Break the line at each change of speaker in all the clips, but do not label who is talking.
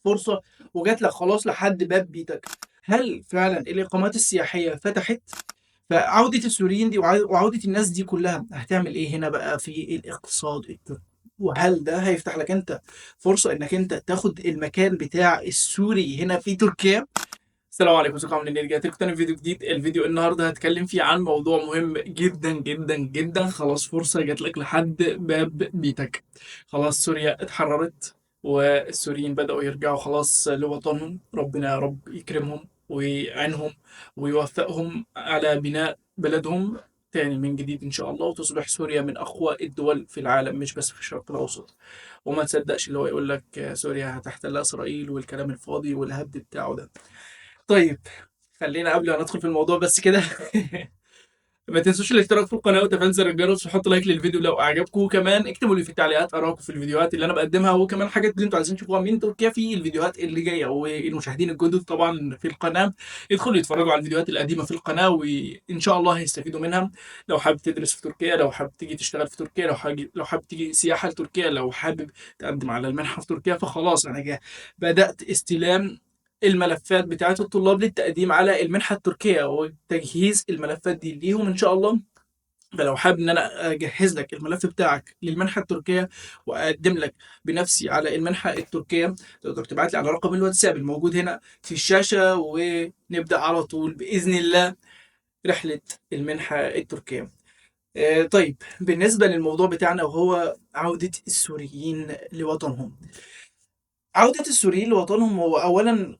فرصة وجات لك خلاص لحد باب بيتك. هل فعلًا الإقامات السياحية فتحت؟ فعودة السوريين دي وعودة الناس دي كلها هتعمل إيه هنا بقى في الاقتصاد التركي؟ وهل ده هيفتح لك أنت فرصة إنك أنت تاخد المكان بتاع السوري هنا في تركيا؟ السلام عليكم، ازيكم عاملين ايه؟ رجعت لكم تاني في فيديو جديد. الفيديو النهارده هتكلم فيه عن موضوع مهم جدا جدا جدا. خلاص فرصة جات لك لحد باب بيتك. خلاص سوريا اتحررت والسوريين بدأوا يرجعوا خلاص لوطنهم. ربنا يا رب يكرمهم ويعينهم ويوفقهم على بناء بلدهم تاني من جديد إن شاء الله، وتصبح سوريا من أقوى الدول في العالم مش بس في الشرق الأوسط. وما تصدقش اللي هو يقول لك سوريا هتحتلها إسرائيل والكلام الفاضي والهبد بتاعه ده. طيب، خلينا قبل ما ندخل في الموضوع بس كده ما تنسوش الاشتراك في القناه وتفعيل زر الجرس وحط لايك للفيديو لو اعجبكم، وكمان اكتبوا لي في التعليقات ارائكم في الفيديوهات اللي انا بقدمها، وكمان حاجات اللي انتوا عايزين تشوفوها من تركيا في الفيديوهات اللي جايه. والمشاهدين الجدد طبعا في القناه يدخلوا يتفرجوا على الفيديوهات القديمه في القناه وان شاء الله هيستفيدوا منها. لو حابب تدرس في تركيا، لو حابب تيجي تشتغل في تركيا، لو حابب تيجي سياحه لتركيا، لو حابب تقدم على المنحه في تركيا، فخلاص انا بدات استلام الملفات بتاعت الطلاب للتقديم على المنحة التركية وتجهيز الملفات دي ليهم إن شاء الله. فلو حابب إن أنا أجهز لك الملف بتاعك للمنحة التركية وأقدم لك بنفسي على المنحة التركية، تقدر تبعت لي على رقم الواتساب الموجود هنا في الشاشة، ونبدأ على طول بإذن الله رحلة المنحة التركية. طيب، بالنسبة للموضوع بتاعنا وهو عودة السوريين لوطنهم. عودة السوريين لوطنهم هو أولا،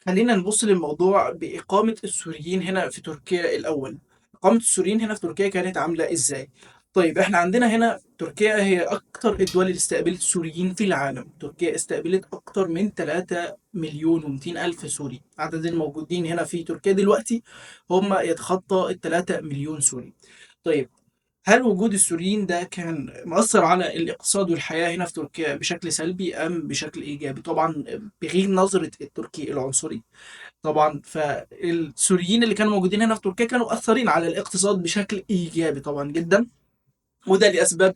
خلينا نبص للموضوع بإقامة السوريين هنا في تركيا الأول. إقامة السوريين هنا في تركيا كانت عاملة إزاي؟ طيب، إحنا عندنا هنا تركيا هي أكتر الدول اللي استقبلت سوريين في العالم. تركيا استقبلت أكتر من 3 مليون و200 ألف سوري. عدد الموجودين هنا في تركيا دلوقتي هم يتخطى ال 3 مليون سوري. طيب، هل وجود السوريين ده كان مؤثر على الاقتصاد والحياة هنا في تركيا بشكل سلبي أم بشكل إيجابي؟ طبعا بغير نظرة التركي العنصري. طبعا فالسوريين اللي كانوا موجودين هنا في تركيا كانوا مؤثرين على الاقتصاد بشكل إيجابي طبعا جدا، وده لأسباب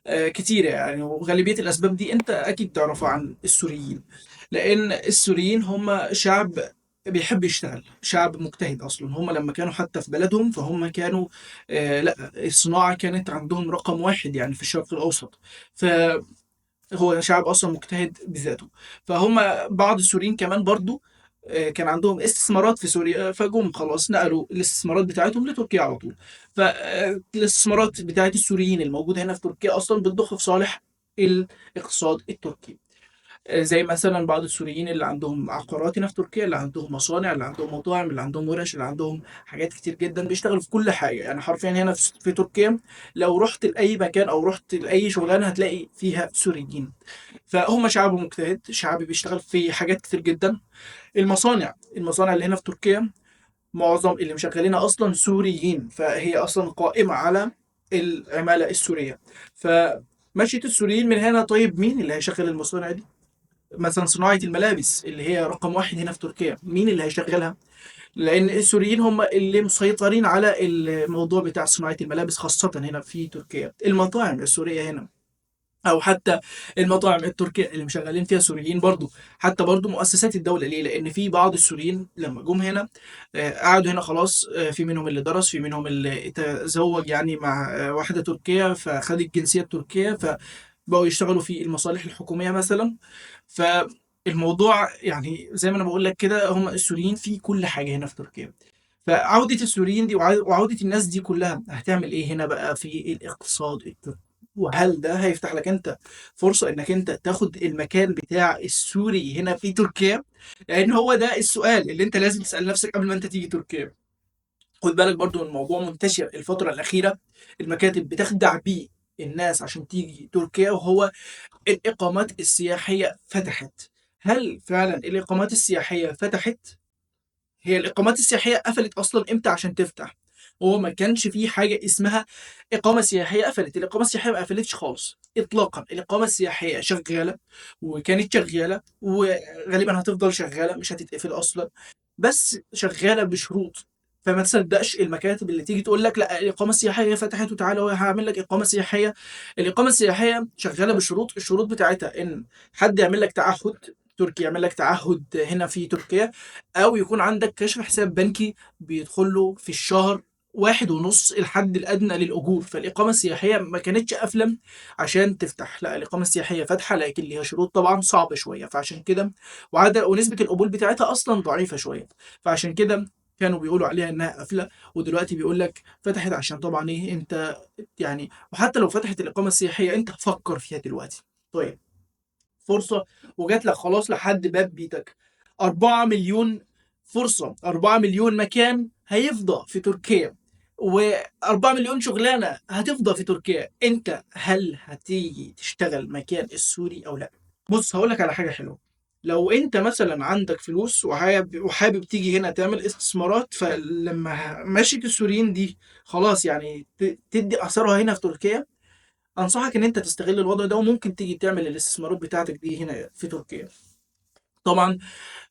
كتيرة يعني. وغالبية الأسباب دي أنت أكيد تعرفها عن السوريين، لأن السوريين هم شعب بيحب يشتغل، شعب مجتهد أصلا. هم لما كانوا حتى في بلدهم فهم كانوا لا، الصناعة كانت عندهم رقم واحد يعني في الشرق الأوسط. فهو شعب أصلا مجتهد بذاته. فهم بعض السوريين كمان برضو كان عندهم استثمارات في سوريا، فجم خلاص نقلوا الاستثمارات بتاعتهم لتركيا على طول. فالاستثمارات بتاعت السوريين الموجودة هنا في تركيا أصلا بتضخ في صالح الاقتصاد التركي. زي مثلا بعض السوريين اللي عندهم عقارات هنا في تركيا، اللي عندهم مصانع، اللي عندهم مطاعم، اللي عندهم ورش، اللي عندهم حاجات كتير جدا، بيشتغلوا في كل حاجة يعني حرفيا هنا في تركيا. لو رحت لأي مكان أو رحت لأي شغلانة هتلاقي فيها سوريين. فهم شعب مجتهد، شعب بيشتغل في حاجات كتير جدا. المصانع اللي هنا في تركيا معظم اللي مشغلينها اصلا سوريين، فهي اصلا قائمه على العماله السوريه. فمشيت السوريين من هنا. طيب، مين اللي هيشغل المصانع دي؟ مثلا صناعه الملابس اللي هي رقم واحد هنا في تركيا، مين اللي هيشغلها؟ لان السوريين هم اللي مسيطرين على الموضوع بتاع صناعه الملابس خاصه هنا في تركيا. المطاعم السوريه هنا او حتى المطاعم التركيه اللي مشغلين فيها سوريين برضو، حتى برضو مؤسسات الدوله. ليه؟ لان في بعض السوريين لما جم هنا قعدوا هنا خلاص. في منهم اللي درس، في منهم اللي تزوج يعني مع واحده تركيه فخد الجنسيه التركيه، فبقوا يشتغلوا في المصالح الحكوميه مثلا. فالموضوع يعني زي ما انا بقول لك كده، هم السوريين في كل حاجه هنا في تركيا. فعودة السوريين دي وعودة الناس دي كلها هتعمل ايه هنا بقى في الاقتصاد التركي؟ وهل ده هيفتح لك انت فرصة انك انت تاخد المكان بتاع السوري هنا في تركيا؟ لان هو ده السؤال اللي انت لازم تسأل نفسك قبل ما انت تيجي تركيا. خد بالك برضو ان الموضوع منتشر الفترة الأخيرة، المكاتب بتخدع بيه الناس عشان تيجي تركيا، وهو الإقامات السياحية فتحت. هل فعلا الإقامات السياحية فتحت؟ هي الإقامات السياحية قفلت أصلا إمتى عشان تفتح؟ هو ما كانش فيه حاجة اسمها إقامة سياحية قفلت. الإقامة السياحية ما قفلتش خالص إطلاقا. الإقامة السياحية شغالة، وكانت شغالة، وغالبا هتفضل شغالة، مش هتتقفل أصلا، بس شغالة بشروط. فما تصدقش المكاتب اللي تيجي تقول لك لا الإقامة السياحية فتحت وتعالى هعمل لك إقامة سياحية. الإقامة السياحية شغالة بشروط. الشروط بتاعتها إن حد يعمل لك تعهد تركي، يعمل لك تعهد هنا في تركيا، او يكون عندك كشف حساب بنكي بيدخل له في الشهر 1.5 الحد الادنى للاجور. فالاقامه السياحيه ما كانتش افلم عشان تفتح، لا الاقامه السياحيه فاتحه، لكن ليها شروط طبعا صعبه شويه. فعشان كده ونسبه القبول بتاعتها اصلا ضعيفه شويه، فعشان كده كانوا بيقولوا عليها انها قافله. ودلوقتي بيقول لك فتحت عشان طبعا ايه انت يعني. وحتى لو فتحت الاقامه السياحيه انت فكر فيها دلوقتي. طيب، فرصه وجات لك خلاص لحد باب بيتك. 4 مليون فرصه، 4 مليون مكان هيفضى في تركيا، و4 مليون شغلانه هتفضى في تركيا. انت هل هتيجي تشتغل مكان السوري او لا؟ بص هقول لك على حاجه حلوه. لو انت مثلا عندك فلوس وحابب تيجي هنا تعمل استثمارات، فلما ماشية السوريين دي خلاص يعني تدي اثرها هنا في تركيا، انصحك ان انت تستغل الوضع ده، وممكن تيجي تعمل الاستثمارات بتاعتك دي هنا في تركيا. طبعا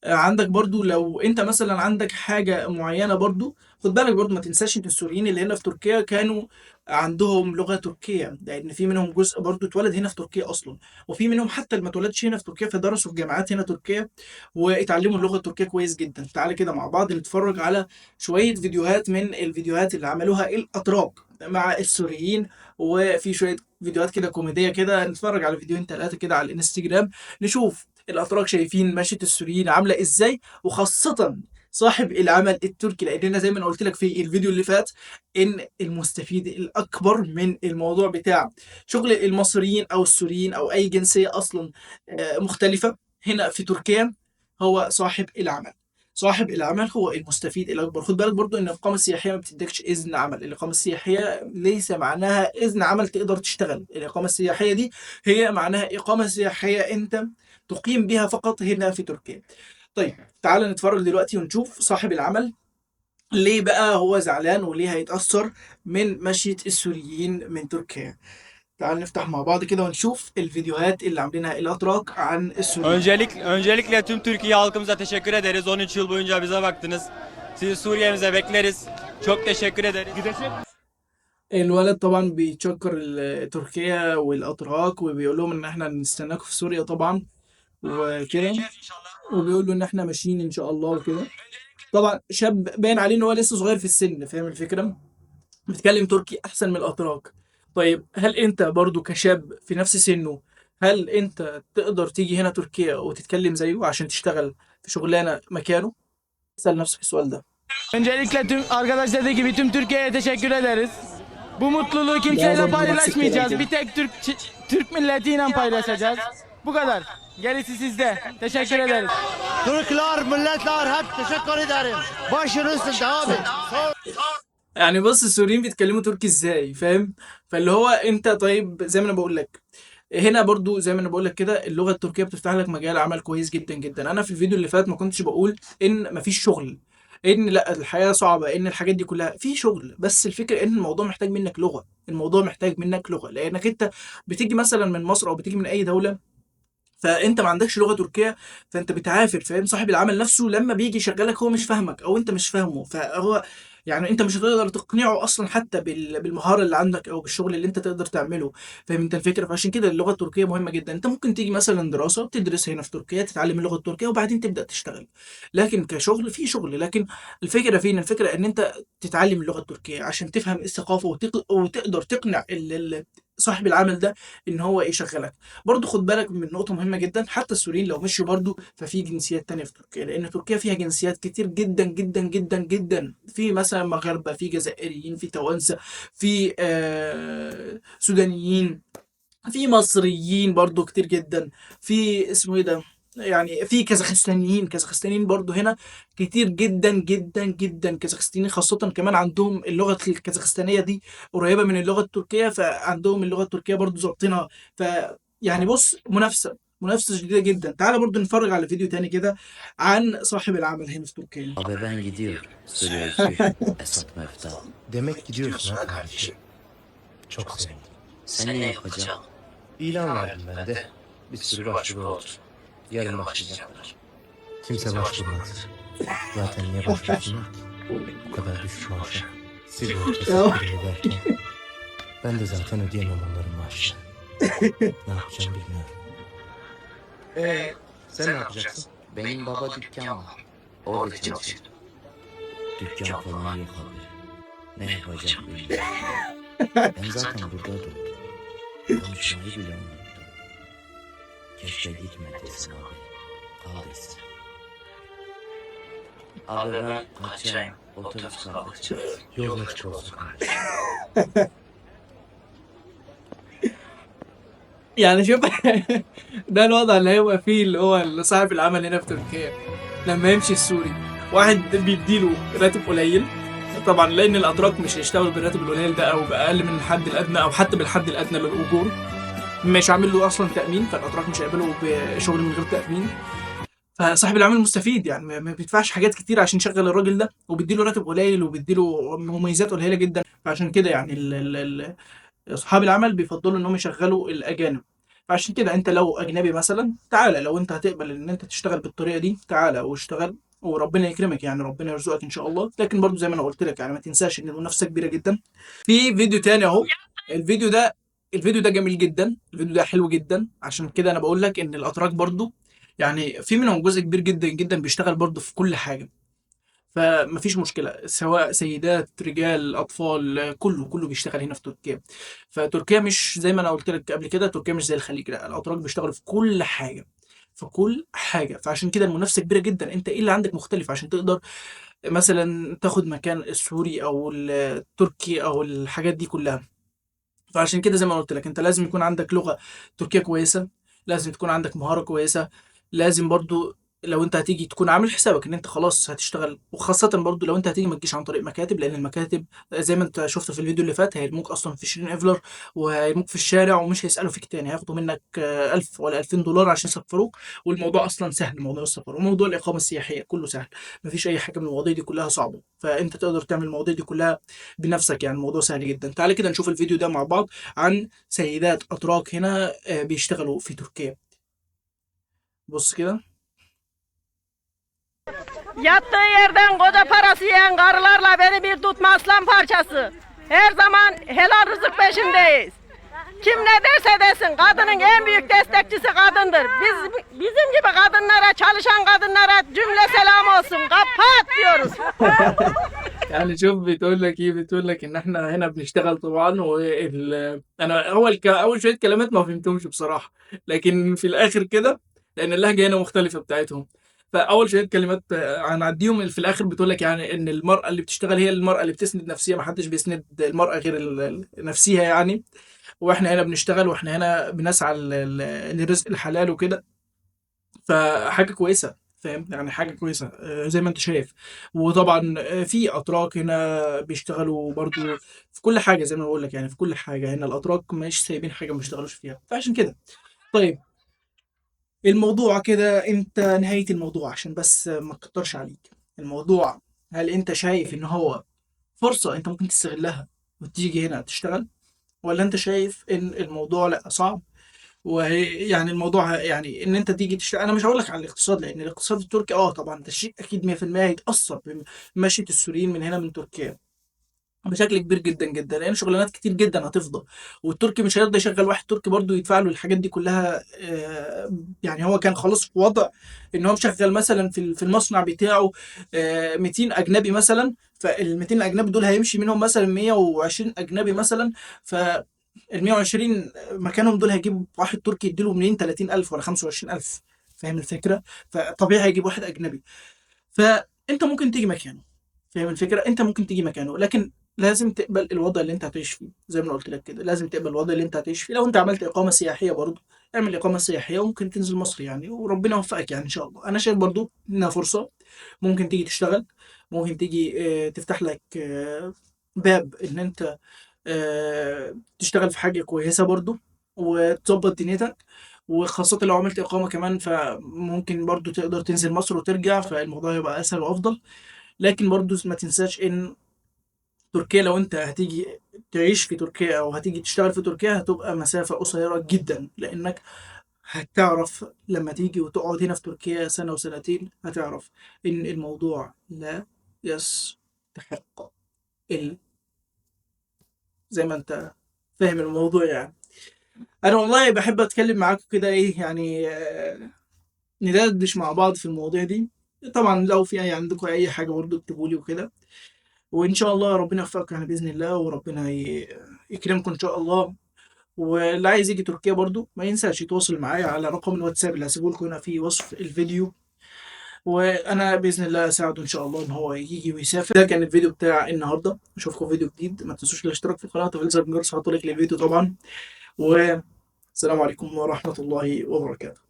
عندك برضو لو انت مثلا عندك حاجة معينة برضو، خد بالك برضو ما تنساش ان السوريين اللي هنا في تركيا كانوا عندهم لغة تركية، لان في منهم جزء برضو اتولد هنا في تركيا اصلا، وفي منهم حتى اللي ما اتولدش هنا في تركيا فدرسوا في جامعات هنا تركيا واتعلموا اللغة التركية كويس جدا. تعالى كده مع بعض نتفرج على شوية فيديوهات من الفيديوهات اللي عملوها الاتراك مع السوريين، وفي شوية فيديوهات كده كوميدية كده. نتفرج على فيديوهين ثلاثة كده على الانستجرام، نشوف الاتراك شايفين مشية السوريين عامله ازاي، وخاصه صاحب العمل التركي. لاننا زي ما انا قلت لك في الفيديو اللي فات ان المستفيد الاكبر من الموضوع بتاع شغل المصريين او السوريين او اي جنسيه اصلا مختلفه هنا في تركيا هو صاحب العمل. صاحب العمل هو المستفيد الاكبر. خد بالك برضو ان الاقامه السياحيه ما بتديكش اذن عمل. الاقامه السياحيه ليس معناها اذن عمل تقدر تشتغل. الاقامه السياحيه دي هي معناها اقامه سياحيه انت تقيم بها فقط هنا في تركيا. طيب تعال نتفرج دلوقتي ونشوف صاحب العمل ليه بقى هو زعلان وليه هيتأثر من مشية السوريين من تركيا. تعال نفتح مع بعض كده ونشوف الفيديوهات اللي عاملينها الأتراك عن السوريين.
Öncelikle tüm Türkiye halkımıza teşekkür ederiz. 13 yıl boyunca bize baktınız. Sizi Suriye'mize bekleriz. Çok teşekkür ederiz.
الولد طبعا بيتشكر تركيا والأتراك وبيقول لهم إن احنا نستناكم في سوريا طبعا وكده، وبيقول له إن احنا ماشيين إن شاء الله وكده. طبعا شاب باين عليه إن هو لسه صغير في السن، فاهم الفكرة؟ بيتكلم تركي احسن من الاتراك. طيب هل انت برضو كشاب في نفس سنه، هل انت تقدر تيجي هنا تركيا وتتكلم زيه عشان تشتغل في şغلانه مكانه؟ اسال نفسك السؤال ده.
Öncelikle tüm arkadaş dediği gibi tüm Türkiye'ye teşekkür ederiz. Bu mutluluğu
ده
kimseyle
برضو نفس الكلام
paylaşmayacağız.
كده.
Bir tek Türk milletiyle paylaşacağız. Bu kadar. Gerisi sizde. Teşekkür ederiz.
Türkler, milletler hep teşekkür ederim. Başın üstünde abi.
يعني بص السوريين بيتكلموا تركي ازاي، فاهم؟ فاللي هو انت طيب زي ما انا بقول لك هنا برضو زي ما انا بقول لك كده اللغه التركيه بتفتح لك مجال عمل كويس جدا جدا. انا في الفيديو اللي فات ما كنتش بقول ان مفيش شغل، ان لا الحياه صعبه، ان الحاجات دي كلها في شغل، بس الفكره ان الموضوع محتاج منك لغه. الموضوع محتاج منك لغه لانك انت بتيجي مثلا من مصر او بتيجي من اي دوله، فانت ما عندكش لغه تركيه، فانت بتعافر، فاهم؟ صاحب العمل نفسه لما بيجي يشغلك هو مش فاهمك او انت مش فاهمه، فهو يعني انت مش هتقدر تقنعه اصلا حتى بالمهاره اللي عندك او بالشغل اللي انت تقدر تعمله، فاهم انت الفكره؟ فعشان كده اللغه التركيه مهمه جدا. انت ممكن تيجي مثلا دراسه تدرس هنا في تركيا تتعلم اللغه التركيه وبعدين تبدا تشتغل، لكن كشغل في شغل. لكن الفكره فين؟ الفكره ان انت تتعلم اللغه التركيه عشان تفهم الثقافه وتقدر تقنع صاحب العمل ده ان هو يشغلك. برضو خد بالك من نقطة مهمة جدا، حتى السوريين لو مشوا برضو ففي جنسيات تانية في تركيا، لأن تركيا فيها جنسيات كتير جدا جدا جدا جدا. في مثلا مغاربة، في جزائريين، في توانسة، في سودانيين، في مصريين برضو كتير جدا، في اسمه ايه ده يعني في كازاخستانيين برضو هنا كتير جدا جدا جدا. كازاخستانيين خاصة كمان عندهم اللغة الكازاخستانية دي قريبة من اللغة التركية، فعندهم اللغة التركية برضو ظابطينها. ف يعني بص منافسة شديدة جدا. تعال برضو نتفرج على فيديو تاني كده عن صاحب العمل هنا في تركيا.
Abi ben gidiyorum. Sözcü Esat Mefta.
Demek gidiyorsun ha kardeşim. Çok sevindim.
Sen ne yapacaksın?
İlan verdim ben de. Bir sürü başvuru oldu. Yarın başlayacaklar. Kimse başvurmadı. Zaten niye başvursunlar ki? Bu kadar düşük maaşa. Sigortası
Ya.
primi derken. Ben de zaten ödeyemem onların maaşını. Ne yapacağım bilmiyorum. Sen ne yapacaksın?
Benim baba dükkan var. Orada çalışır. Dükkan falan yok abi. Ne yapacağım bilmiyorum. Ben zaten burada doğdum. Konuşmayı bile unuttum. Keşke gitmedesin abi. Kaldıysa. Abi ben kaçayım. Otobüs kalkacak.
Yolun açık olsun kardeşim.
يعني شوف ده الوضع اللي هيبقى فيه اللي هو صاحب العمل هنا في تركيا لما يمشي السوري، واحد بيديله راتب قليل طبعا لان الاتراك مش هيشتغلوا بالراتب القليل ده او باقل من الحد الادنى او حتى بالحد الادنى للاجور، مش عامل له اصلا تامين، فالاتراك مش هيقبلوا بشغل من غير تامين. فصاحب العمل مستفيد يعني ما بيدفعش حاجات كتير عشان يشغل الراجل ده، وبيديله راتب قليل وبيديله مميزات قليله جدا. فعشان كده يعني اصحاب العمل بيفضلوا انهم يشغلوا الاجانب. فعشان كده انت لو اجنبي مثلا تعالى، لو انت هتقبل ان انت تشتغل بالطريقه دي تعالى واشتغل وربنا يكرمك، يعني ربنا يرزقك ان شاء الله. لكن برضو زي ما انا قلت لك يعني ما تنساش ان المنافسه كبيره جدا. في فيديو تاني اهو، الفيديو ده الفيديو ده جميل جدا، الفيديو ده حلو جدا. عشان كده انا بقول لك ان الاتراك برضو يعني في منهم جزء كبير جدا جدا بيشتغل برضو في كل حاجه. فمفيش مشكلة سواء سيدات رجال أطفال كله بيشتغل هنا في تركيا. فتركيا مش زي ما أنا قلت لك قبل كده، تركيا مش زي الخليج، لا الأتراك بيشتغلوا في كل حاجة في كل حاجة. فعشان كده المنافسة كبيرة جدا. أنت إيه اللي عندك مختلف عشان تقدر مثلا تاخد مكان السوري أو التركي أو الحاجات دي كلها؟ فعشان كده زي ما قلت لك انت لازم يكون عندك لغة تركية كويسة، لازم تكون عندك مهارة كويسة، لازم برضو لو انت هتيجي تكون عامل حسابك ان انت خلاص هتشتغل. وخاصة برضو لو انت هتيجي ما تجيش عن طريق مكاتب، لان المكاتب زي ما انت شفت في الفيديو اللي فات هيرموك اصلا في 20 افلر وهيرموك في الشارع ومش هيسألوا فيك تاني، هياخدوا منك 1000 ولا 2000 دولار عشان يسفروك. والموضوع اصلا سهل، موضوع السفر وموضوع الاقامة السياحية كله سهل، مفيش اي حاجة من المواضيع دي كلها صعبة. فانت تقدر تعمل المواضيع دي كلها بنفسك، يعني الموضوع سهل جدا. تعالى كده نشوف الفيديو ده مع بعض عن سيدات أتراك هنا بيشتغلوا في تركيا. بص كده.
Yattığı yerden koca parası yiyen karılarla beni bir tutma aslan parçası. Her zaman helal rızık peşindeyiz. Kim ne derse desin kadının en büyük destekçisi kadındır. Bizim gibi kadınlara, çalışan kadınlara cümle selam olsun. Kapat diyoruz.
يعني شوف بتقول لك ايه، بتقول لك ان احنا هنا بنشتغل طبعا انا اول شويه كلمات ما فهمتهمش بصراحه، لكن في الاخر كده لان اللهجه هنا مختلفه بتاعتهم. فاول شويه كلمات هنعديهم. في الاخر بتقول لك يعني ان المراه اللي بتشتغل هي المراه اللي بتسند نفسها، ما حدش بيسند المراه غير نفسها يعني. واحنا هنا بنشتغل واحنا هنا بنسعى للرزق الحلال وكده. فحاجه كويسه، فاهم يعني حاجه كويسه زي ما انت شايف. وطبعا في اتراك هنا بيشتغلوا برضو في كل حاجه زي ما بقول لك، يعني في كل حاجه هنا الاتراك مش سايبين حاجه ما بيشتغلوش فيها. فعشان كده طيب الموضوع كده انت نهايه الموضوع عشان بس ما تكترش عليك الموضوع. هل انت شايف ان هو فرصه انت ممكن تستغلها وتيجي هنا تشتغل، ولا انت شايف ان الموضوع لا صعب ويعني الموضوع يعني ان انت تيجي تشتغل؟ انا مش هقول لك على الاقتصاد لان الاقتصاد التركي طبعا ده شيء اكيد 100% هيتاثر بمشيه السوريين من هنا من تركيا بشكل كبير جدا جدا، لان شغلانات كتير جدا هتفضى. والتركي مش هيرضى يشغل واحد تركي برضه يدفع له الحاجات دي كلها. يعني هو كان خلاص في وضع ان هو مشغل مثلا في المصنع بتاعه 200 اجنبي مثلا، فال 200 الاجنبي دول هيمشي منهم مثلا 120 اجنبي مثلا. ف ال 120 مكانهم دول هيجيب واحد تركي يديله منين 30,000 ولا 25,000؟ فاهم الفكرة؟ فطبيعي هيجيب واحد أجنبي. فأنت ممكن تيجي مكانه، فاهم الفكرة؟ أنت ممكن تيجي مكانه، لكن لازم تقبل الوضع اللي أنت هتعيش فيه. زي ما أنا قلت لك كده لازم تقبل الوضع اللي أنت هتعيش فيه. لو أنت عملت إقامة سياحية برضه اعمل إقامة سياحية وممكن تنزل مصر يعني، وربنا يوفقك يعني إن شاء الله. أنا شايف برضه إنها فرصة ممكن تيجي تشتغل، ممكن تيجي تفتح لك باب إن أنت تشتغل في حاجة كويسة برضو وتظبط دنيتك. وخاصة لو عملت إقامة كمان فممكن برضو تقدر تنزل مصر وترجع، فالموضوع يبقى أسهل وأفضل. لكن برضو ما تنساش إن تركيا لو أنت هتيجي تعيش في تركيا أو هتيجي تشتغل في تركيا هتبقى مسافة قصيرة جدا، لأنك هتعرف لما تيجي وتقعد هنا في تركيا سنة وسنتين هتعرف إن الموضوع لا يستحق زي ما أنت فاهم الموضوع يعني. انا والله بحب اتكلم معاكم كده ايه يعني ندردش مع بعض في المواضيع دي. طبعا لو في عندكم اي حاجه برضه اكتبوا لي وكده، وان شاء الله ربنا يوفقكم يعني باذن الله، وربنا يكرمكم ان شاء الله. واللي عايز يجي تركيا برضو ما ينساش يتواصل معايا على رقم الواتساب اللي هسيبه لكم هنا في وصف الفيديو، وانا باذن الله اساعده ان شاء الله ان هو يجي ويسافر. ده كان الفيديو بتاع النهارده، اشوفكم فيديو جديد. ما تنسوش الاشتراك في القناه وتفعيل زر الجرس، هحط لك للفيديو طبعا. والسلام عليكم ورحمه الله وبركاته.